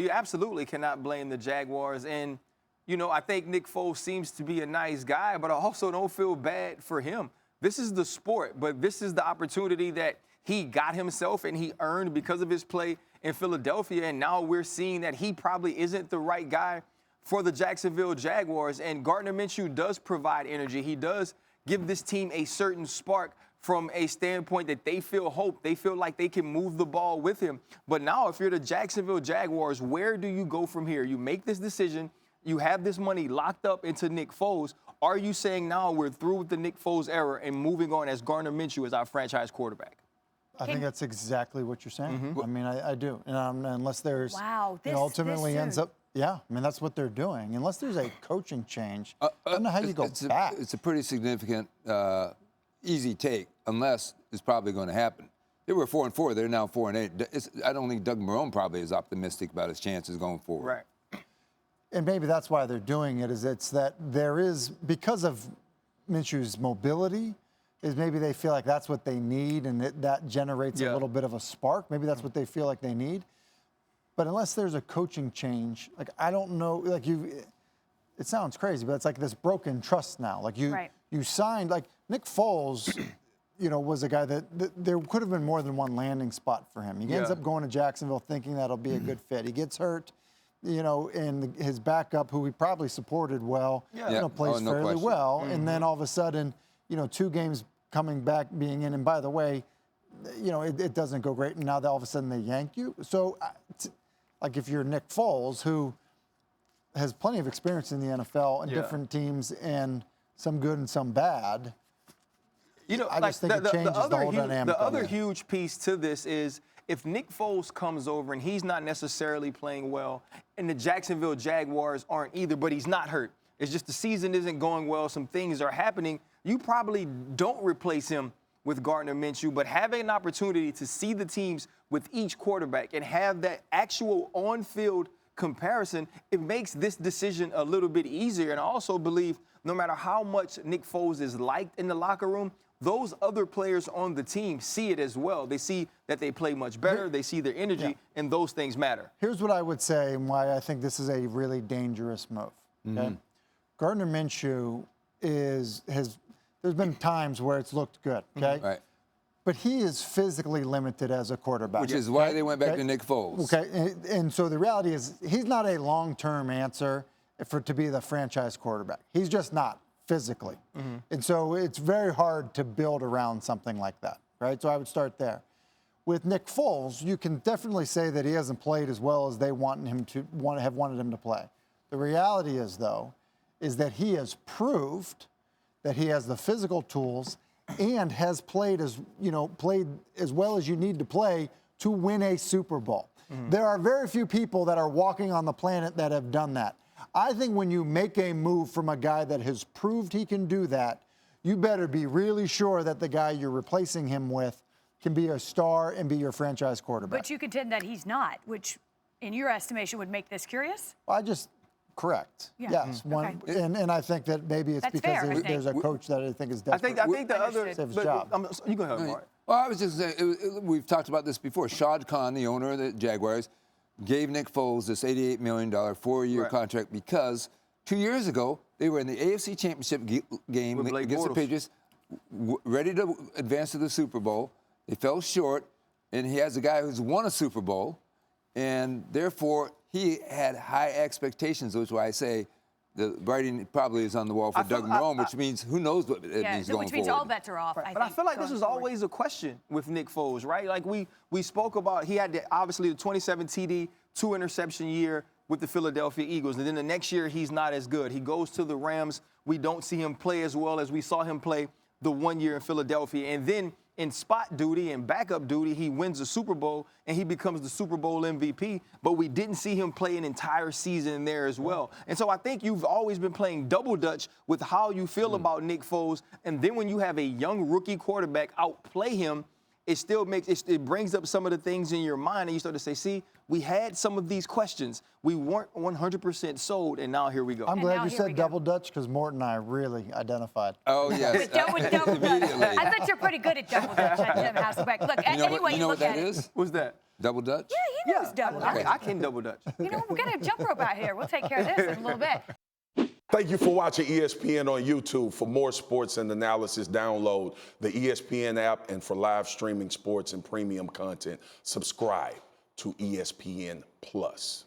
You absolutely cannot blame the Jaguars. And, you know, I think Nick Foles seems to be a nice guy, but I also don't feel bad for him. This is the sport, but this is the opportunity that he got himself and he earned because of his play in Philadelphia. And now we're seeing that he probably isn't the right guy for the Jacksonville Jaguars. And Gardner Minshew does provide energy. He does give this team a certain spark from a standpoint that they feel hope. They feel like they can move the ball with him. But now if you're the Jacksonville Jaguars, where do you go from here? You make this decision. You have this money locked up into Nick Foles. Are you saying now we're through with the Nick Foles era and moving on as Gardner Minshew as our franchise quarterback? I think that's exactly what you're saying. Mm-hmm. I mean, I do. And unless there's, this ultimately soon. ends up, yeah, I mean, that's what they're doing. Unless there's a coaching change, I don't know how you go back. It's a pretty significant, easy take, unless it's probably going to happen. They were 4-4. They're now 4-8. I don't think Doug Marrone probably is optimistic about his chances going forward. Right. And maybe that's why they're doing it, is it's that there is, because of Minshew's mobility, is maybe they feel like that's what they need, and that generates a little bit of a spark. Maybe that's what they feel like they need. But unless there's a coaching change, like, I don't know, like, it sounds crazy, but it's like this broken trust now. Like, you signed, like, Nick Foles, was a guy that there could have been more than one landing spot for him. He ends up going to Jacksonville thinking that'll be a good fit. He gets hurt, and his backup, who he probably supported well, plays fairly well. And then all of a sudden, 2 games coming back, being in, and by the way, it doesn't go great, and now all of a sudden they yank you. So, like, if you're Nick Foles, who has plenty of experience in the NFL and different teams, and some good and some bad, I just think it changes the whole dynamic. The other huge piece to this is if Nick Foles comes over and he's not necessarily playing well, and the Jacksonville Jaguars aren't either, but he's not hurt. It's just the season isn't going well. Some things are happening. You probably don't replace him with Gardner Minshew, but having an opportunity to see the teams with each quarterback and have that actual on-field comparison, it makes this decision a little bit easier. And I also believe no matter how much Nick Foles is liked in the locker room, those other players on the team see it as well. They see that they play much better. They see their energy, and those things matter. Here's what I would say and why I think this is a really dangerous move. Okay? Gardner Minshew there's been times where it's looked good, okay? Right. But he is physically limited as a quarterback. Which is why they went back to Nick Foles. Okay, and so the reality is he's not a long-term answer to be the franchise quarterback. He's just not physically. And so it's very hard to build around something like that, right? So I would start there. With Nick Foles, you can definitely say that he hasn't played as well as they have wanted him to play. The reality is, though, is that he has proved that he has the physical tools and has played as well as you need to play to win a Super Bowl. There are very few people that are walking on the planet that have done that. I think when you make a move from a guy that has proved he can do that, you better be really sure that the guy you're replacing him with can be a star and be your franchise quarterback. But you contend that he's not, which in your estimation would make this curious? Correct. Yeah. Yes. And I think that maybe it's That's because fair, there's a coach that I think is desperate. I think the other save his job. You go ahead, Mark. Well, I was just saying, we've talked about this before. Shad Khan, the owner of the Jaguars, gave Nick Foles this $88 million 4-year contract because 2 years ago they were in the AFC Championship game against the Patriots, ready to advance to the Super Bowl. They fell short, and he has a guy who's won a Super Bowl, and therefore he had high expectations, which is why I say the writing probably is on the wall for Doug Marrone, which means who knows what it means going which means forward. all bets are off. But I feel like this is always a question with Nick Foles, right? Like we spoke about, he had obviously the 27 TD, 2 interception year with the Philadelphia Eagles, and then the next year he's not as good. He goes to the Rams. We don't see him play as well as we saw him play the 1 year in Philadelphia, and then in spot duty and backup duty, he wins the Super Bowl and he becomes the Super Bowl MVP, but we didn't see him play an entire season there as well. And so I think you've always been playing double dutch with how you feel about Nick Foles, and then when you have a young rookie quarterback outplay him, it brings up some of the things in your mind, and you start to say, see, we had some of these questions. We weren't 100% sold, and now here we go. I'm glad you said double dutch because Morton and I really identified. Oh, yes. With double dutch. I bet you're pretty good at double dutch, Hasselbeck. Look, any way you look at it. What that is? What's that? Double Dutch? Yeah, he knows double dutch. I can double dutch. You know, we're getting a jump rope out here. We'll take care of this in a little bit. Thank you for watching ESPN on YouTube. For more sports and analysis, download the ESPN app, and for live streaming sports and premium content, subscribe to ESPN Plus.